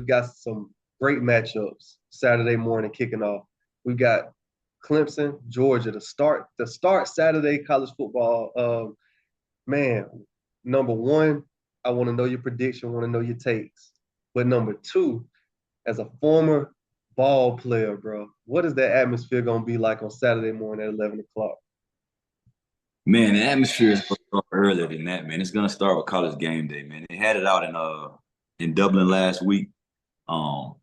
we got some great matchups Saturday morning kicking off. We got Clemson, Georgia to start Saturday college football. Man, number one, I want to know your prediction, want to know your takes. But number two, as a former ball player, bro, what is that atmosphere gonna be like on Saturday morning at 11 o'clock? Man, the atmosphere is gonna start earlier than that, man. It's gonna start with College Game Day, man. They had it out in Dublin last week. Um,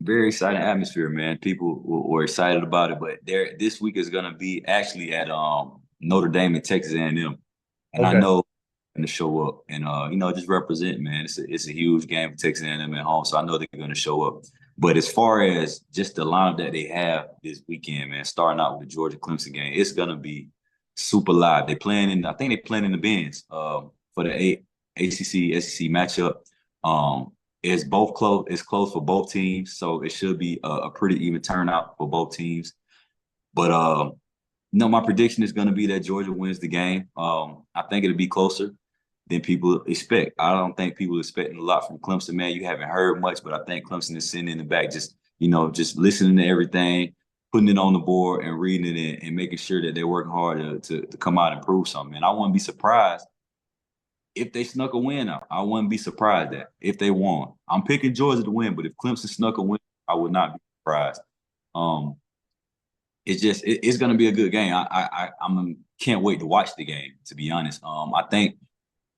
Very exciting atmosphere, man. People were excited about it, but this week is gonna be actually at Notre Dame and Texas A&M, and I Okay. know going to show up and just represent, man. It's a huge game for Texas A&M at home, so I know they're gonna show up. But as far as just the lineup that they have this weekend, man, starting out with the Georgia Clemson game, it's gonna be super live. I think they're playing in the Benz for the ACC SEC matchup. It's both close. It's close for both teams, so it should be a pretty even turnout for both teams. But no, my prediction is going to be that Georgia wins the game. I think it'll be closer than people expect. I don't think people are expecting a lot from Clemson, man. You haven't heard much, but I think Clemson is sitting in the back, just listening to everything, putting it on the board and reading it and making sure that they're working hard to come out and prove something. And I wouldn't be surprised if they snuck a win out. I wouldn't be surprised if they won. I'm picking Georgia to win, but if Clemson snuck a win, I would not be surprised. It's going to be a good game. I can't wait to watch the game, to be honest. I think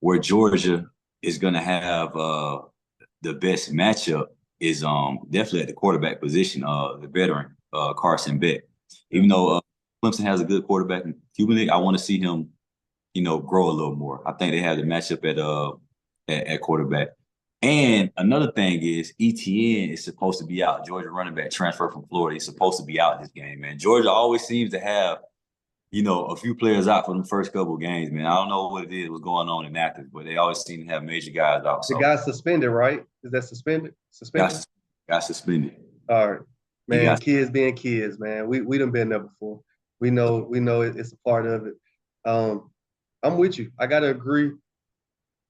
where Georgia is going to have the best matchup is definitely at the quarterback position, the veteran Carson Beck. Even though Clemson has a good quarterback in Cuban, I want to see him grow a little more. I think they have the matchup at quarterback. And another thing is ETN is supposed to be out. Georgia running back transfer from Florida. He's supposed to be out this game, man. Georgia always seems to have, a few players out for the first couple of games, man. I don't know what it is, what's going on in Athens, but they always seem to have major guys out. The So guy's suspended, right? Is that suspended? got suspended. All right. Man, kids being kids, man. We done been there before. We know it's a part of it. I'm with you. I gotta agree.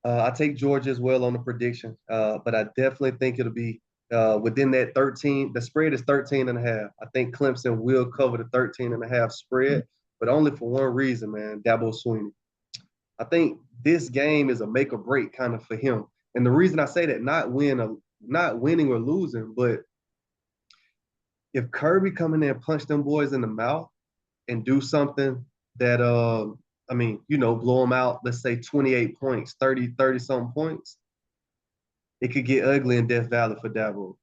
I take Georgia as well on the prediction, but I definitely think it'll be within that 13. The spread is 13 and a half. I think Clemson will cover the 13 and a half spread, but only for one reason, man, Dabo Swinney. I think this game is a make or break kind of for him. And the reason I say that, not winning or losing, but if Kirby come in there and punch them boys in the mouth and do something that blow them out, let's say 28 points, 30 something points, it could get ugly in Death Valley for Dabo.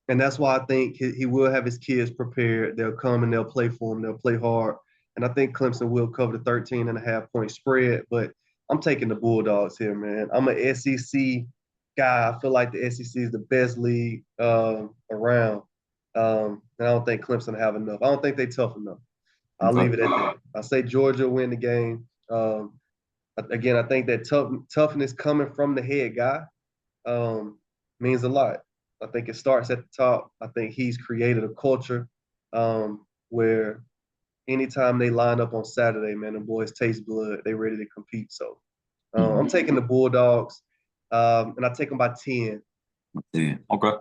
And that's why I think he will have his kids prepared. They'll come and they'll play for him. They'll play hard. And I think Clemson will cover the 13 and a half point spread, but I'm taking the Bulldogs here, man. I'm an SEC guy. I feel like the SEC is the best league around. And I don't think Clemson have enough. I don't think they're tough enough. I'll leave it at that. I say Georgia win the game. Again, I think that toughness coming from the head guy means a lot. I think it starts at the top. I think he's created a culture where anytime they line up on Saturday, man, the boys taste blood. They ready to compete. So I'm taking the Bulldogs, and I take them by 10. 10. Okay.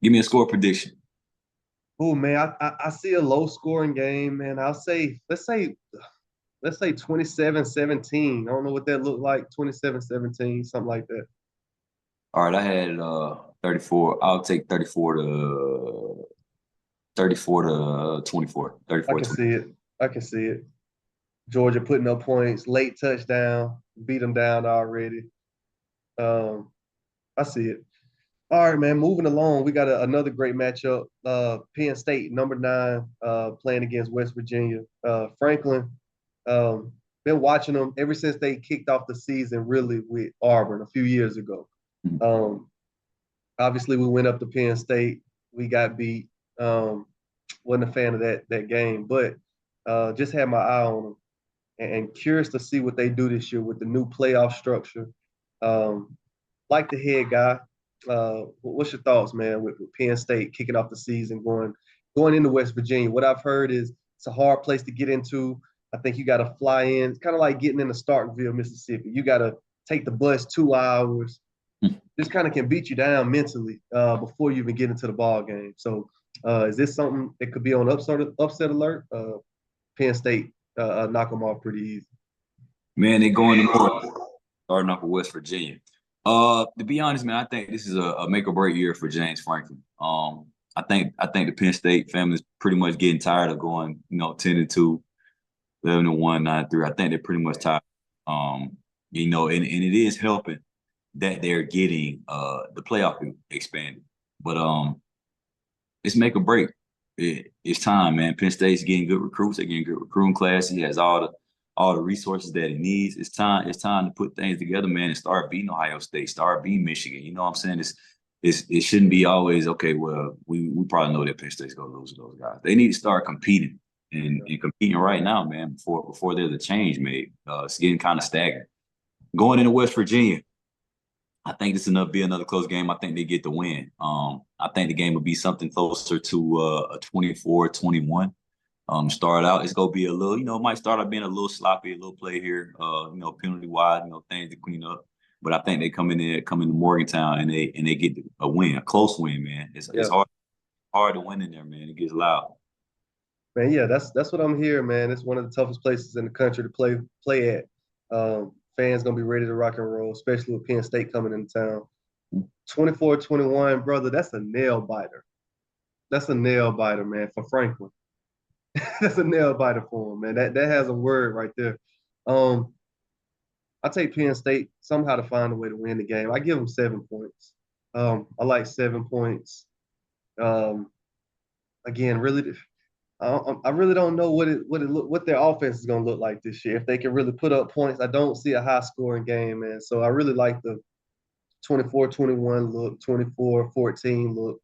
Give me a score prediction. Oh, man, I see a low-scoring game, man. let's say 27-17. I don't know what that looked like, 27-17, something like that. All right, I had 34. I'll take 34 to 24. 34 I can see it. Georgia putting up points, late touchdown, beat them down already. I see it. All right, man, moving along, we got another great matchup. Penn State, number 9, playing against West Virginia. Franklin, been watching them ever since they kicked off the season, really, with Auburn a few years ago. Obviously, we went up to Penn State. We got beat. Wasn't a fan of that game, but just had my eye on them and curious to see what they do this year with the new playoff structure. Like the head guy. What's your thoughts, man, with Penn State kicking off the season, going into West Virginia? What I've heard is it's a hard place to get into. I think you got to fly in. It's kind of like getting into Starkville, Mississippi. You got to take the bus 2 hours. just kind of can beat you down mentally before you even get into the ball game. So is this something that could be on upset alert? Penn State knock them off pretty easy. Man, they going to North, starting off with West Virginia. To be honest, man, I think this is a make or break year for James Franklin. I think the Penn State family is pretty much getting tired of going, 10-2, 11-1, 9-3. I think they're pretty much tired. And it is helping that they're getting the playoff expanded. But it's make or break. It's time, man. Penn State's getting good recruits. They're getting good recruiting class. He has all the resources that he needs. It's time to put things together, man, and start beating Ohio State, start beating Michigan. You know what I'm saying? It shouldn't be always, okay, well, we probably know that Penn State's gonna lose to those guys. They need to start competing and competing right now, man, before there's a change made. It's getting kind of stagnant. Going into West Virginia, I think this will be another close game. I think they get the win. I think the game will be something closer to a 24-21. Start out, it's gonna be a little, it might start out being a little sloppy, a little play here, penalty wise, things to clean up. But I think they come to Morgantown and they get a win, a close win, man. It's hard to win in there, man. It gets loud. Man, yeah, that's what I'm hearing, man. It's one of the toughest places in the country to play at. Fans gonna be ready to rock and roll, especially with Penn State coming into town. 24-21, brother, that's a nail biter. That's a nail biter, man, for Franklin. That's a nail biter for him, man. That has a word right there. I take Penn State somehow to find a way to win the game. I give them 7 points. I like 7 points. Again, really, I really don't know what their offense is going to look like this year. If they can really put up points, I don't see a high scoring game, man. So I really like the 24-21 look, 24-14 look.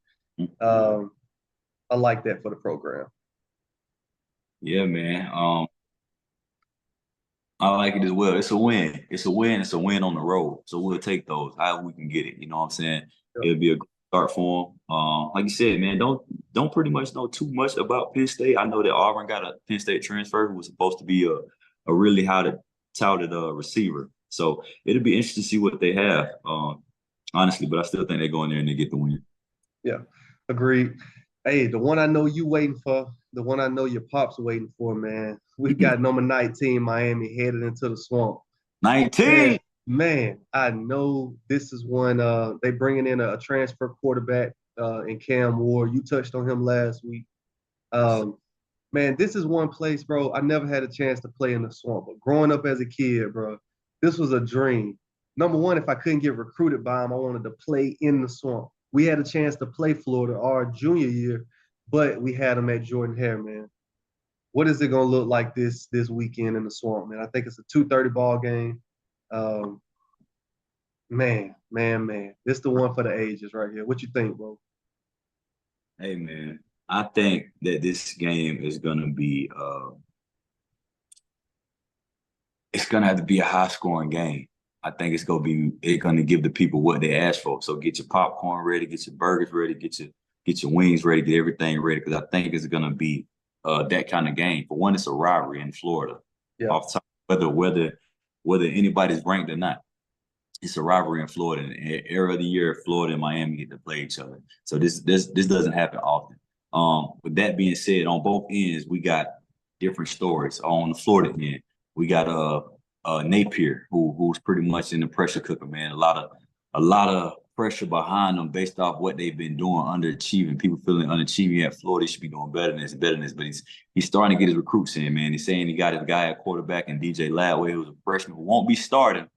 I like that for the program. Yeah, man. I like it as well. It's a win. It's a win. It's a win on the road. So we'll take those. However we can get it. You know what I'm saying? Yep. It'll be a good start for them. Like you said, man, don't pretty much know too much about Penn State. I know that Auburn got a Penn State transfer who was supposed to be a really touted receiver. So it'll be interesting to see what they have. Honestly, but I still think they go in there and they get the win. Yeah, agreed. Hey, the one I know you waiting for, the one I know your pops waiting for, man. We got number 19 Miami headed into the swamp. 19. Man, I know this is one. They bringing in a transfer quarterback in Cam Ward. You touched on him last week. Man, this is one place, bro. I never had a chance to play in the swamp, but growing up as a kid, bro, this was a dream. Number one, if I couldn't get recruited by him, I wanted to play in the swamp. We had a chance to play Florida our junior year, but we had him at Jordan-Hare, man. What is it going to look like this weekend in the swamp, man? I think it's a 2:30 ball game. Man. This the one for the ages right here. What you think, bro? Hey, man. I think that this game is going to be it's going to have to be a high-scoring game. I think it's going to give the people what they ask for. So get your popcorn ready, get your burgers ready, get your wings ready, get everything ready, because I think it's going to be that kind of game. For one, it's a rivalry in Florida. Yeah. Off top, whether anybody's ranked or not, it's a rivalry in Florida. In the era of the year, Florida and Miami get to play each other. So this doesn't happen often. With that being said, on both ends, we got different stories. On the Florida end, we got Napier, who's pretty much in the pressure cooker, man. A lot of pressure behind them based off what they've been doing, underachieving. People feeling underachieving at Florida. He should be doing better than this. But he's starting to get his recruits in, man. He's saying he got his guy at quarterback and DJ Ladway, who's a freshman who won't be starting,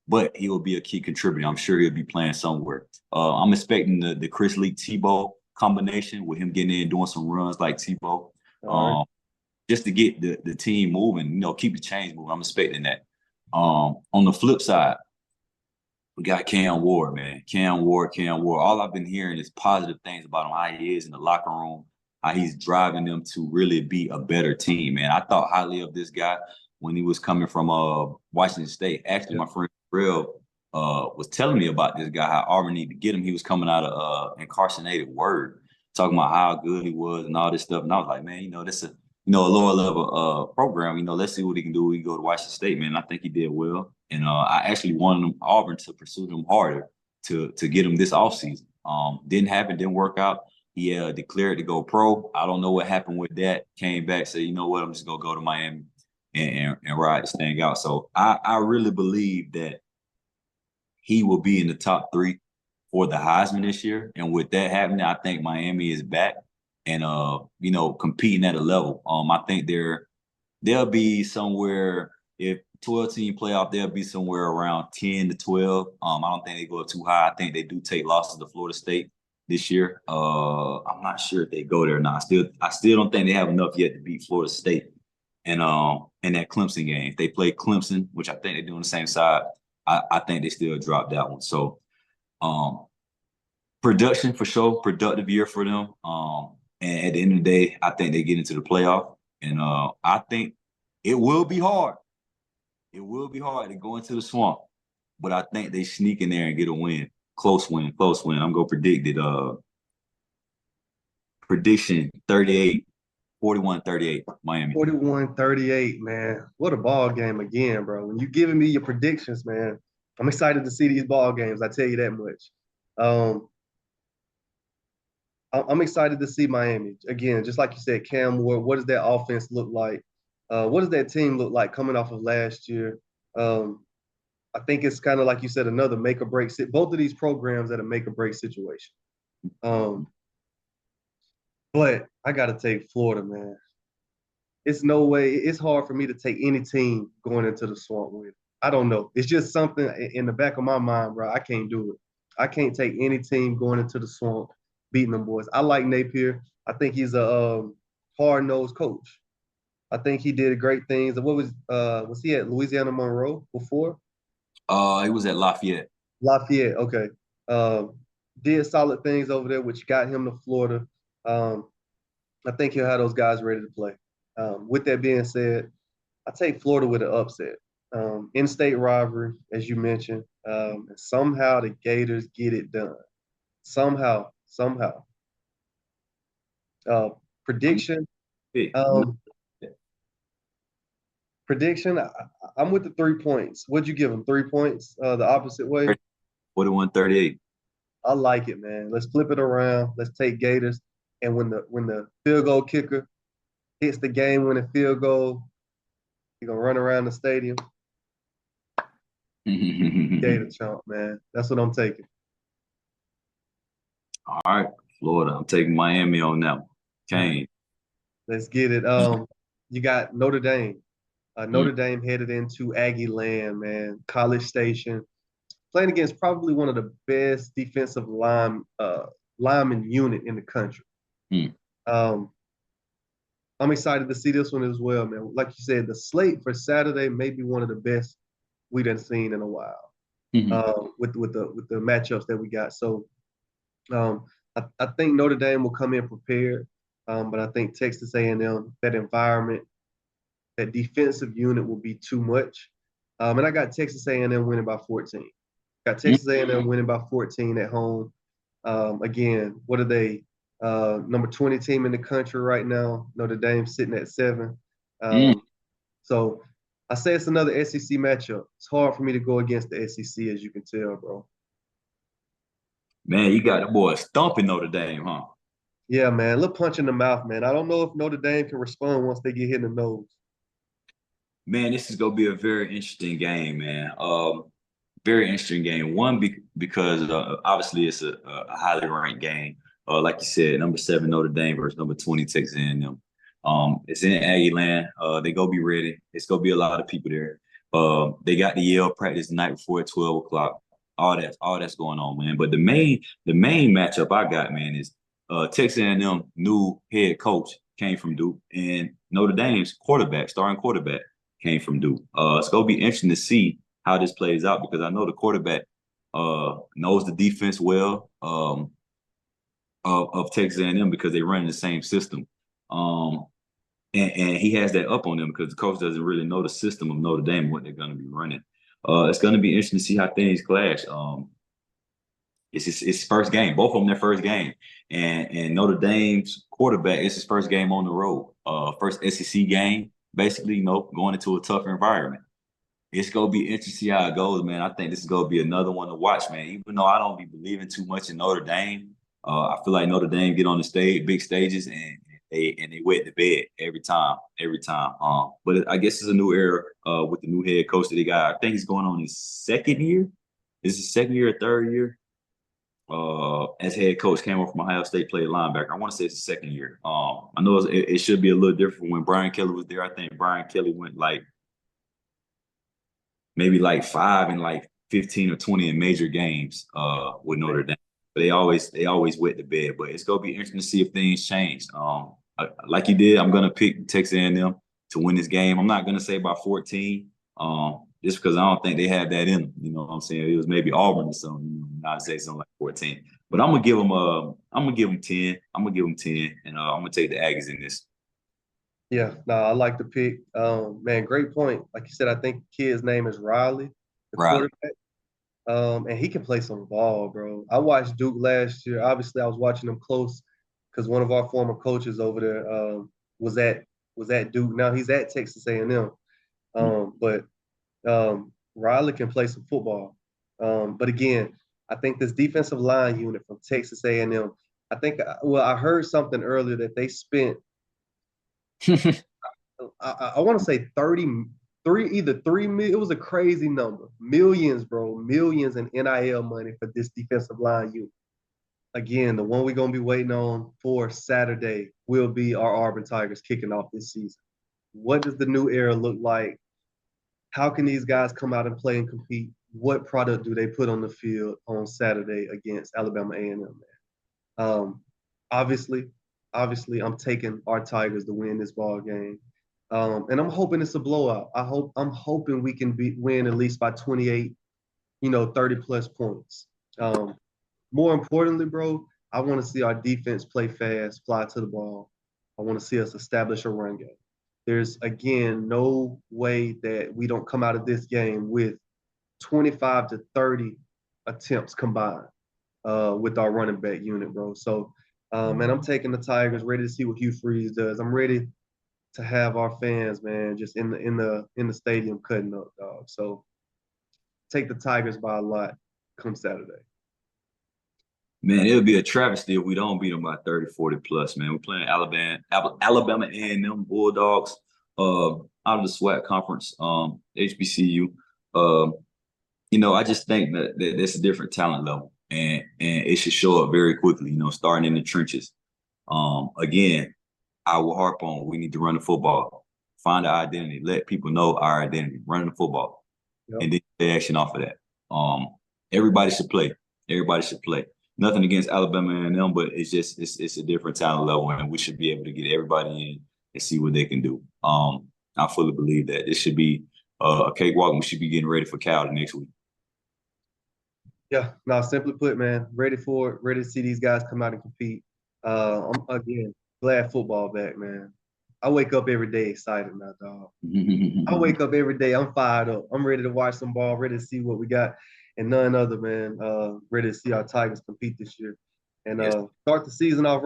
but he will be a key contributor. I'm sure he'll be playing somewhere. I'm expecting the Chris Lee Tebow combination with him getting in doing some runs like Tebow, just to get the team moving, keep the chains moving. I'm expecting that. On the flip side, we got Cam Ward, man. Cam Ward. All I've been hearing is positive things about him, how he is in the locker room, how he's driving them to really be a better team, man. I thought highly of this guy when he was coming from Washington State. Actually, my friend Real was telling me about this guy, how Auburn needed to get him. He was coming out of Incarcerated Word, talking about how good he was and all this stuff. And I was like, man, this is a lower level program. Let's see what he can do. We go to Washington State, man. I think he did well. And I actually wanted Auburn to pursue him harder to get him this offseason. Didn't happen, didn't work out. He declared to go pro. I don't know what happened with that. Came back, said, you know what, I'm just gonna go to Miami and ride this thing out. So I really believe that he will be in the top 3 for the Heisman this year. And with that happening, I think Miami is back and competing at a level. I think they'll be somewhere, if 12-team playoff, they'll be somewhere around 10 to 12. I don't think they go too high. I think they do take losses to Florida State this year. I'm not sure if they go there or not. I still don't think they have enough yet to beat Florida State. And in that Clemson game, if they play Clemson, which I think they do on the same side, I think they still drop that one. So production for sure, productive year for them. And at the end of the day, I think they get into the playoff. And I think it will be hard. It will be hard to go into the swamp. But I think they sneak in there and get a win. Close win. I'm going to predict it. Prediction 41-38, Miami. 41-38, man. What a ball game again, bro. When you're giving me your predictions, man, I'm excited to see these ball games. I tell you that much. I'm excited to see Miami. Again, just like you said, Cam Ward, what does that offense look like? What does that team look like coming off of last year? I think it's kind of like you said, another make or break. Both of these programs at a make or break situation. But I got to take Florida, man. It's no way. It's hard for me to take any team going into the swamp with. I don't know. It's just something in the back of my mind, bro. I can't do it. I can't take any team going into the swamp beating them boys. I like Napier. I think he's a hard-nosed coach. I think he did great things. What was he at Louisiana Monroe before? He was at Lafayette. Lafayette, okay. Did solid things over there, which got him to Florida. I think he'll have those guys ready to play. With that being said, I take Florida with an upset. In-state rivalry, as you mentioned. And somehow the Gators get it done. Somehow. Prediction. Prediction. I'm with the 3 points. What'd you give them? 3 points? The opposite way. 41-38. I like it, man. Let's flip it around. Let's take Gators. And when the field goal kicker hits the game-winning field goal, he's gonna run around the stadium. Gator chomp, man. That's what I'm taking. All right, Florida. I'm taking Miami on that one. Kane. Let's get it. You got Notre Dame. Notre Dame headed into Aggie land, man. College Station. Playing against probably one of the best defensive lineman unit in the country. I'm excited to see this one as well, man. Like you said, the slate for Saturday may be one of the best we done seen in a while. With the matchups that we got. So I think Notre Dame will come in prepared, but I think Texas A&M, that environment, that defensive unit will be too much. And I got Texas A&M winning by 14. Got Texas A&M winning by 14 at home. Again, what are they? Number 20 team in the country right now. Notre Dame sitting at 7. So I say it's another SEC matchup. It's hard for me to go against the SEC, as you can tell, bro. Man, you got the boys stomping Notre Dame, huh? Yeah, man. A little punch in the mouth, man. I don't know if Notre Dame can respond once they get hit in the nose. Man, this is going to be a very interesting game, man. Very interesting game. One, because obviously it's a highly ranked game. Like you said, number 7 Notre Dame versus number 20 Texas A&M. It's in Aggie land. They go be ready. It's going to be a lot of people there. They got the Yale practice the night before at 12 o'clock. All that's going on, man. But the main matchup I got, man, is Texas A&M new head coach came from Duke, and Notre Dame's starting quarterback, came from Duke. It's going to be interesting to see how this plays out, because I know the quarterback knows the defense well of Texas A&M, because they run in the same system. And he has that up on them because the coach doesn't really know the system of Notre Dame and what they're going to be running. It's going to be interesting to see how things clash. It's his first game, both of them their first game, and Notre Dame's quarterback, it's his first game on the road, first SEC game, basically, going into a tougher environment. It's gonna be interesting to see how it goes, man. I think this is gonna be another one to watch, man. Even though I don't be believing too much in Notre Dame, I feel like Notre Dame get on the stage, big stages, and they wet the bed every time, every time. But I guess it's a new era with the new head coach that they got. I think he's going on his second year. This is second year or third year. As head coach, came over from Ohio State, played linebacker. I want to say it's the second year. I know it should be a little different when Brian Kelly was there. I think Brian Kelly went like maybe like 5 and like 15 or 20 in major games with Notre Dame. But they always wet the bed. But it's gonna be interesting to see if things change. Like you did, I'm gonna pick Texas A&M to win this game. I'm not gonna say by 14, just because I don't think they had that in them. You know what I'm saying? It was maybe Auburn or something. You know, not say something like 14. But I'm gonna give them 10. I'm gonna give them 10, and I'm gonna take the Aggies in this. Yeah, no, I like the pick. Man, great point. Like you said, I think the kid's name is Riley, the Riley. quarterback. And he can play some ball, bro. I watched Duke last year. Obviously, I was watching him close because one of our former coaches over there was at Duke. Now he's at Texas A&M. But Riley can play some football. But again, I think this defensive line unit from Texas A&M. I heard something earlier that they spent. I want to say 33, either 3 million. It was a crazy number. Millions, bro. Millions in NIL money for this defensive line unit. Again, the one we're going to be waiting on for Saturday will be our Auburn Tigers kicking off this season. What does the new era look like? How can these guys come out and play and compete? What product do they put on the field on Saturday against Alabama A&M, man? Um, obviously, I'm taking our Tigers to win this ball game. And I'm hoping it's a blowout. I'm hoping we can win at least by 28, 30 plus points. More importantly, bro, I want to see our defense play fast, fly to the ball. I want to see us establish a run game. There's again no way that we don't come out of this game with 25 to 30 attempts combined with our running back unit, bro. So, man, I'm taking the Tigers, ready to see what Hugh Freeze does. I'm ready to have our fans, man, just in the stadium cutting up, dog. So take the Tigers by a lot come Saturday. Man, it would be a travesty if we don't beat them by 30, 40 plus, man. We're playing Alabama A&M Bulldogs out of the SWAC conference, HBCU. I just think that it's a different talent level, and it should show up very quickly, starting in the trenches. Again, I will harp on, we need to run the football, find our identity, let people know our identity, run the football, and then take action off of that. Everybody should play. Everybody should play. Nothing against Alabama A&M, but it's a different talent level, and we should be able to get everybody in and see what they can do. I fully believe that this should be a cakewalk, and we should be getting ready for Cal the next week. Yeah, no, simply put, man, ready for it, ready to see these guys come out and compete. I'm again glad football back, man. I wake up every day excited now, dog. I wake up every day, I'm fired up. I'm ready to watch some ball, ready to see what we got, and none other, man. Ready to see our Tigers compete this year, and start the season off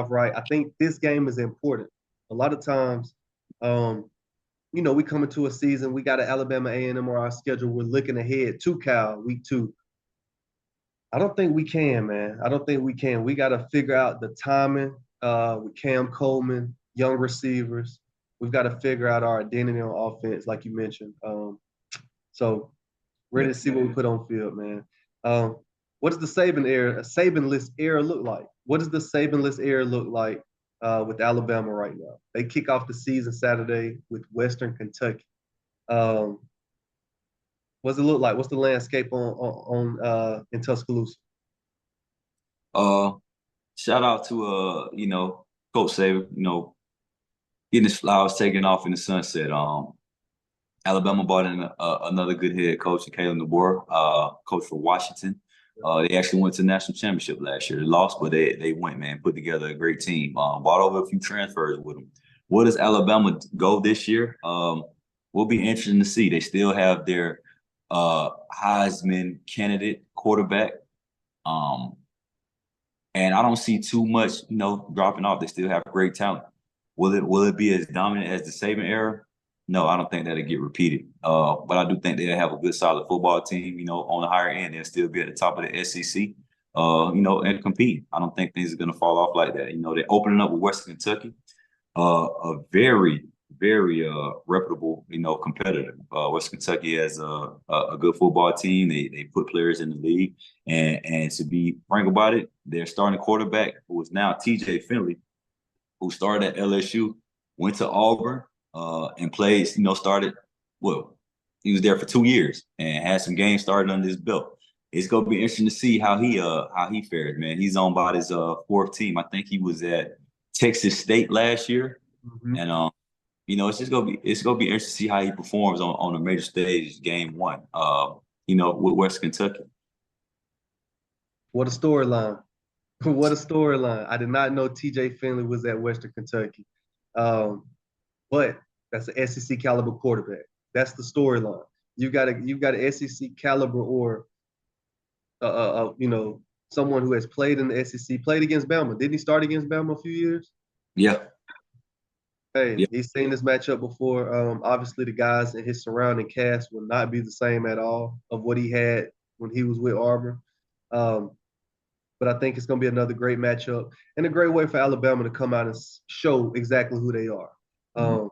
right. I think this game is important. A lot of times, we come into a season, we got an Alabama A&M on our schedule. We're looking ahead to Cal week 2. I don't think we can, man. I don't think we can. We got to figure out the timing with Cam Coleman, young receivers. We've got to figure out our identity on offense, like you mentioned. So ready to see what we put on field, man. What does the Sabanless era look like? What does the Sabanless era look like with Alabama right now? They kick off the season Saturday with Western Kentucky. What's it look like? What's the landscape on in Tuscaloosa? Shout out to Coach Saban, getting his flowers taken off in the sunset. Alabama brought in another good head coach, Caleb DeBoer, coach for Washington. They actually went to the national championship last year. They lost, but they went, man, put together a great team. Brought over a few transfers with them. Where does Alabama go this year? Will be interesting to see. They still have their Heisman candidate quarterback. And I don't see too much, dropping off. They still have great talent. Will it be as dominant as the Saban era? No, I don't think that'll get repeated. But I do think they'll have a good, solid football team. On the higher end, they'll still be at the top of the SEC. And compete. I don't think things are gonna fall off like that. They're opening up with Western Kentucky, a very, very reputable, competitor. Western Kentucky has a good football team. They put players in the league, and to be frank about it, their starting quarterback, who is now TJ Finley, who started at LSU, went to Auburn, and played. Started well. He was there for 2 years and had some games started under his belt. It's gonna be interesting to see how he fared, man. He's on about his fourth team. I think he was at Texas State last year, Mm-hmm. and it's gonna be interesting to see how he performs on a major stage, game one. With West Kentucky. What a storyline. What a storyline. I did not know TJ Finley was at Western Kentucky. But that's an SEC caliber quarterback. That's the storyline. You've got an SEC caliber or someone who has played in the SEC, played against Bama. Didn't he start against Bama a few years? Yeah. Hey, Yeah. he's seen this matchup before. Obviously, the guys in his surrounding cast will not be the same at all of what he had when he was with Auburn. Um, but I think it's going to be another great matchup and a great way for Alabama to come out and show exactly who they are. Mm-hmm.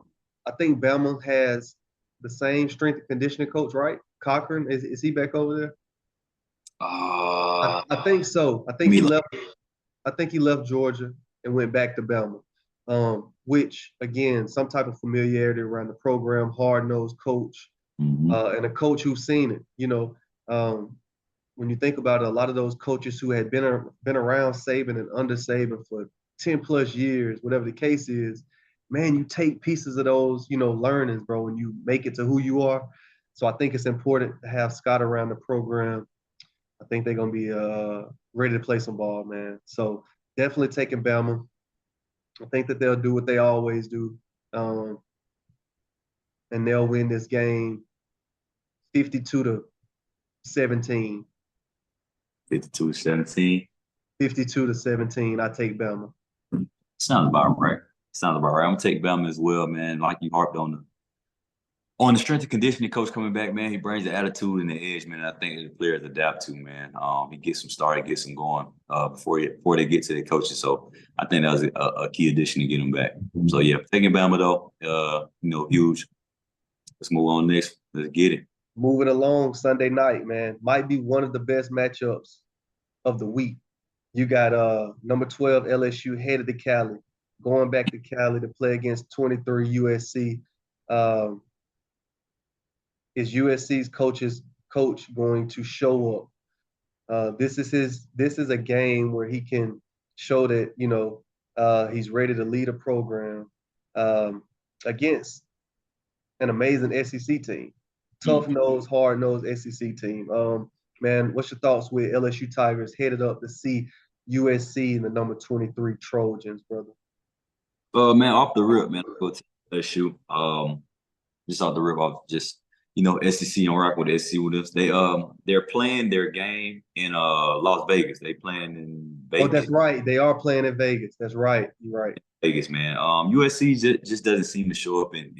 I think Bama has the same strength and conditioning coach, right? Cochran, is he back over there? I think so. I think he left Georgia and went back to Bama, which again, some type of familiarity around the program, hard nosed coach, Mm-hmm. and a coach who's seen it. When you think about it, a lot of those coaches who had been around Saban and under Saban for 10 plus years, whatever the case is, man, you take pieces of those, learnings, bro, and you make it to who you are. So I think it's important to have Scott around the program. I think they're gonna be ready to play some ball, man. So definitely taking Bama. I think that they'll do what they always do, and they'll win this game 52 to 17. 52-17. 52 to 17. I take Bama. Sounds about right. I'm gonna take Bama as well, man. Like you harped on the strength and conditioning coach coming back, man. He brings the attitude and the edge, man. I think the players adapt to, man. He gets them started, gets them going before they get to their coaches. So I think that was a key addition to get them back. So yeah, taking Bama though, huge. Let's move on next. Let's get it. Moving along Sunday night, man. Might be one of the best matchups of the week. You got number 12 LSU headed to Cali, going back to Cali to play against 23 USC. Is USC's coach going to show up? This is a game where he can show that he's ready to lead a program against an amazing SEC team, tough nosed, hard nosed SEC team. Man, what's your thoughts with LSU Tigers headed up to see USC and the number 23 Trojans, brother? Man, off the rip, man, I'll go to LSU. Just off the rip, I'll just SEC and rock with SEC with us. They're playing their game in Las Vegas. They playing in Vegas. Oh, that's right. They are playing in Vegas. That's right. You're right. Vegas, man. USC just doesn't seem to show up in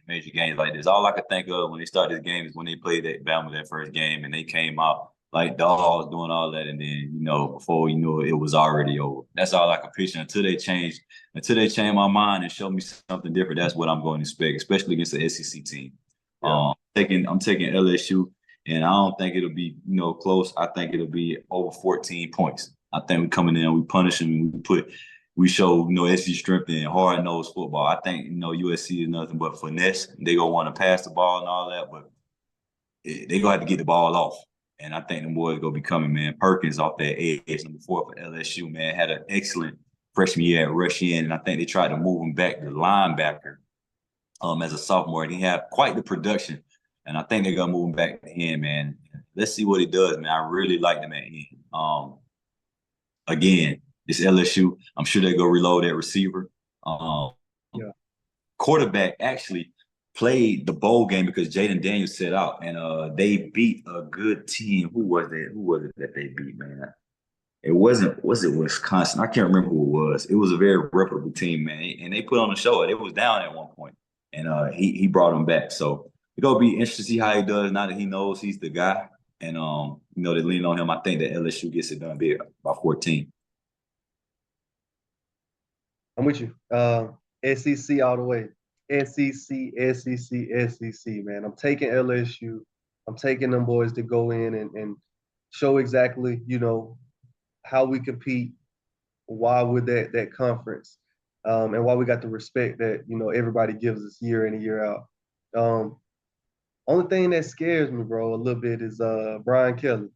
major games like this. All I could think of when they started this game is when they played that Bama that first game and they came out like dogs doing all that, and then before you know it, it was already over. That's all I could picture until they change my mind and show me something different. That's what I'm going to expect, especially against the SEC team. Yeah. I'm taking LSU, and I don't think it'll be close. I think it'll be over 14 points. I think we come in there and we punish them and we show SEC strength and hard nosed football. I think USC is nothing but finesse. They gonna want to pass the ball and all that, but they gonna have to get the ball off. And I think the boys gonna be coming, man. Perkins off that edge, number 4 for LSU, man, had an excellent freshman year at rush in, and I think they tried to move him back to linebacker as a sophomore, and he had quite the production. And I think they're gonna move him back to him, man. Let's see what he does, man. I really like him at him. Again, it's LSU. I'm sure they go reload that receiver. Quarterback actually played the bowl game because Jaden Daniels set out, and they beat a good team. Who was it that they beat, man? Was it Wisconsin? I can't remember who it was. It was a very reputable team, man, and they put on a show. It was down at one point. and he brought him back. So it's gonna be interesting to see how he does now that he knows he's the guy. And they lean on him. I think that LSU gets it done big by 14. I'm with you. SEC all the way. SEC, man. I'm taking LSU. I'm taking them boys to go in and show exactly, how we compete, why with that conference, and why we got the respect that, everybody gives us year in and year out. Only thing that scares me, bro, a little bit is Brian Kelly.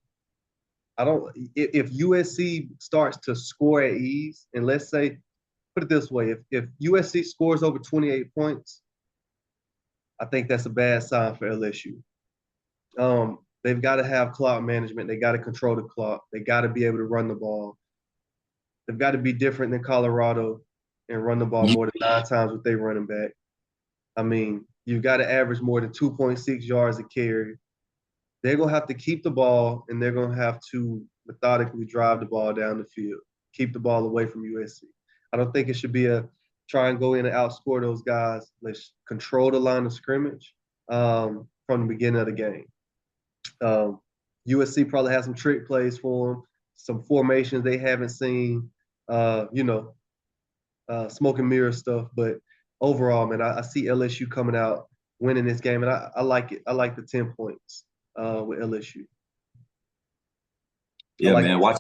If USC starts to score at ease, and let's say, put it this way, if USC scores over 28 points, I think that's a bad sign for LSU. They've got to have clock management. They got to control the clock. They got to be able to run the ball. They've got to be different than Colorado and run the ball more than 9 times with their running back. I mean, you've got to average more than 2.6 yards a carry. They're going to have to keep the ball, and they're going to have to methodically drive the ball down the field, keep the ball away from USC. I don't think it should be a try and go in and outscore those guys. Let's control the line of scrimmage from the beginning of the game. USC probably has some trick plays for them, some formations they haven't seen, smoke and mirror stuff. But overall, man, I see LSU coming out winning this game, and I like it. I like the 10 points with LSU. Yeah, man. Watch.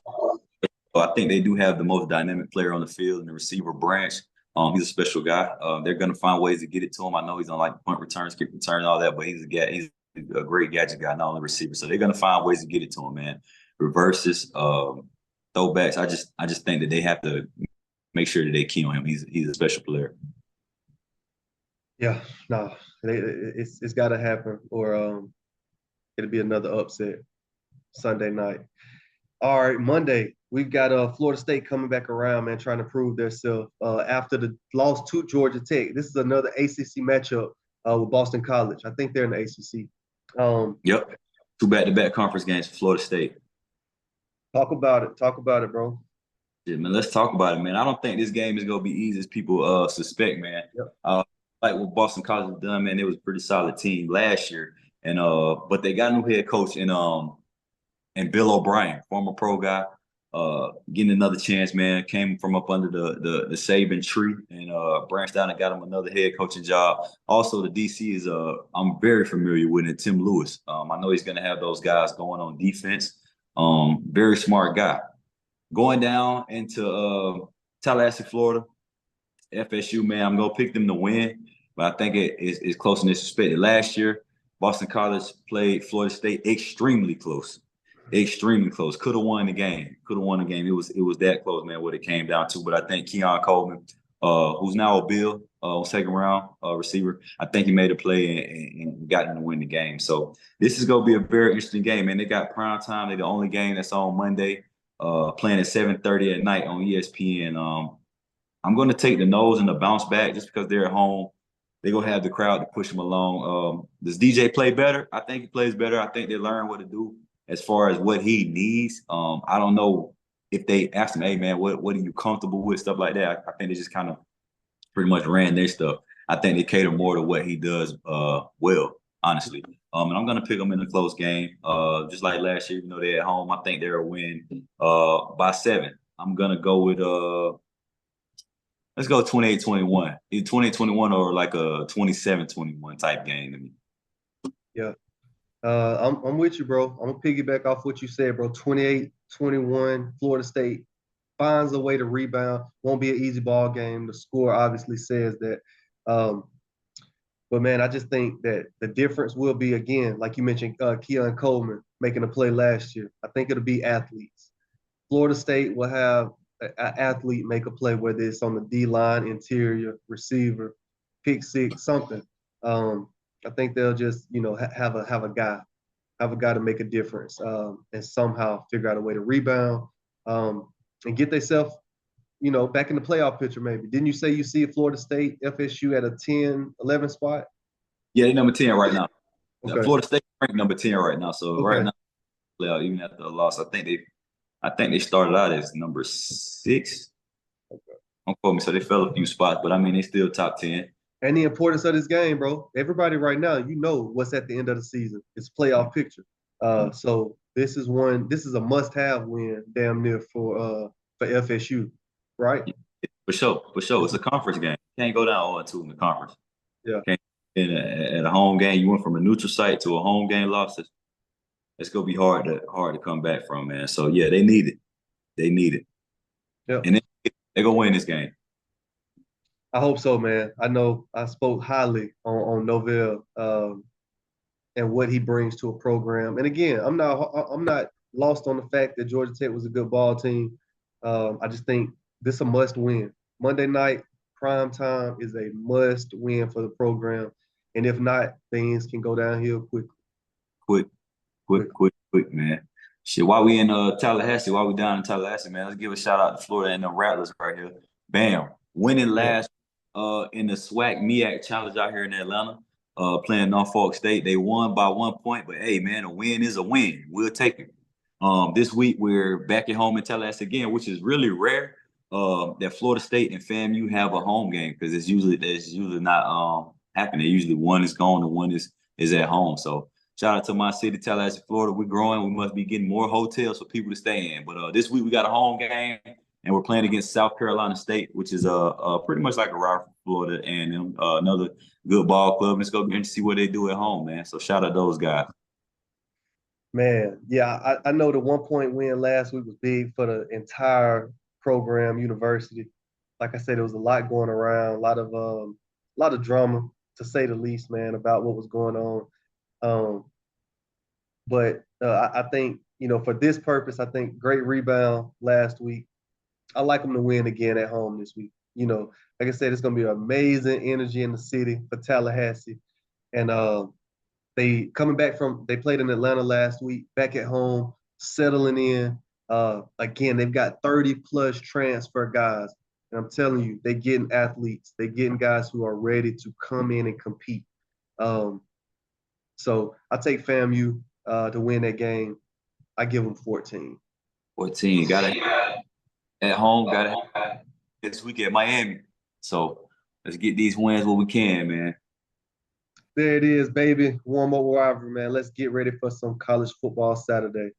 I think they do have the most dynamic player on the field in the receiver branch. He's a special guy. They're going to find ways to get it to him. I know he's on like punt returns, kick return, all that, but he's a great gadget guy, not only receiver. So they're going to find ways to get it to him, man. Reverses, throwbacks. I just think that they have to make sure that they key on him. He's a special player. Yeah, no, it's got to happen, or it'll be another upset Sunday night. All right, Monday, we've got Florida State coming back around, man, trying to prove themselves after the loss to Georgia Tech. This is another ACC matchup with Boston College. I think they're in the ACC. Yep, 2 back-to-back conference games for Florida State. Talk about it, bro. Yeah, man, let's talk about it, man. I don't think this game is going to be easy as people suspect, man. Yep. Like what Boston College has done, man, it was a pretty solid team last year. And but they got a new head coach in Bill O'Brien, former pro guy, getting another chance, man. Came from up under the Saban tree and branched out and got him another head coaching job. Also, the DC is I'm very familiar with it, Tim Lewis. I know he's going to have those guys going on defense. Very smart guy. Going down into Tallahassee, Florida, FSU, man, I'm going to pick them to win, but I think it's closer than expected. Last year, Boston College played Florida State extremely close. Extremely close. Could have won the game. It was that close, man, what it came down to. But I think Keon Coleman, who's now a Bill on second round receiver, I think he made a play and got him to win the game. So this is going to be a very interesting game, man. They got prime time. They're the only game that's on Monday, playing at 7:30 at night on ESPN. I'm going to take the nose and the bounce back just because they're at home. They're going to have the crowd to push them along. Does DJ play better? I think he plays better. I think they learn what to do as far as what he needs. I don't know if they asked him, hey, man, what are you comfortable with, stuff like that. I think they just kind of pretty much ran their stuff. I think they cater more to what he does well, honestly. And I'm going to pick them in a close game. Just like last year, they're at home. I think they'll win by 7. I'm going to go with let's go 28-21. Either 28-21 or like a 27-21 type game to me. Yeah. I'm with you, bro. I'm going to piggyback off what you said, bro. 28-21, Florida State finds a way to rebound. Won't be an easy ball game. The score obviously says that. But, man, I just think that the difference will be, again, like you mentioned, Keon Coleman making a play last year. I think it'll be athletes. Florida State will have an athlete make a play, whether it's on the D-line, interior, receiver, pick six, something. I think they'll just, have a guy to make a difference and somehow figure out a way to rebound and get themselves, back in the playoff picture maybe. Didn't you say you see Florida State, FSU at a 10, 11 spot? Yeah, they're number 10 right now. Okay. Florida State ranked number 10 right now. So okay. Right now, even after the loss, I think they started out as number 6. Okay. Don't quote me. So they fell a few spots, but I mean, they still top 10. And the importance of this game, bro. Everybody right now, you know what's at the end of the season. It's playoff picture. So this is a must-have win, damn near for FSU, right? For sure, for sure. It's a conference game. Can't go down 0-2 in the conference. Yeah. Can't at a home game. You went from a neutral site to a home game loss. It's gonna be hard to come back from, man. So yeah, they need it. They need it. Yeah. And they're gonna win this game. I hope so, man. I know I spoke highly on Novell and what he brings to a program. And again, I'm not lost on the fact that Georgia Tech was a good ball team. I just think this is a must win. Monday night prime time is a must win for the program, and if not, things can go downhill quickly. Quick, man. Shit, while we in Tallahassee, while we down in Tallahassee, man, let's give a shout out to Florida and the Rattlers right here. Bam, winning last in the SWAC MEAC Challenge out here in Atlanta. Playing Norfolk State. They won by 1 point, but hey, man, a win is a win. We'll take it. This week we're back at home in Tallahassee again, which is really rare. That Florida State and FAMU have a home game because that's usually not happening. Usually one is gone and one is at home. So shout out to my city, Tallahassee, Florida. We're growing. We must be getting more hotels for people to stay in. But this week we got a home game, and we're playing against South Carolina State, which is pretty much like a rival for Florida and another good ball club. Let's go and see what they do at home, man. So shout out those guys. Man, yeah, I know the 1 point win last week was big for the entire program, university. Like I said, there was a lot going around, a lot of drama to say the least, man, about what was going on. But I think, for this purpose, I think great rebound last week. I like them to win again at home this week. Like I said, it's going to be amazing energy in the city for Tallahassee. And they played in Atlanta last week, back at home, settling in. Again, they've got 30 plus transfer guys. And I'm telling you, they're getting athletes. They're getting guys who are ready to come in and compete. So I take FAMU to win that game. I give them 14. 14. Got it at home. Got it this week at Miami. So let's get these wins what we can, man. There it is, baby. Warm up rivalry, man. Let's get ready for some college football Saturday.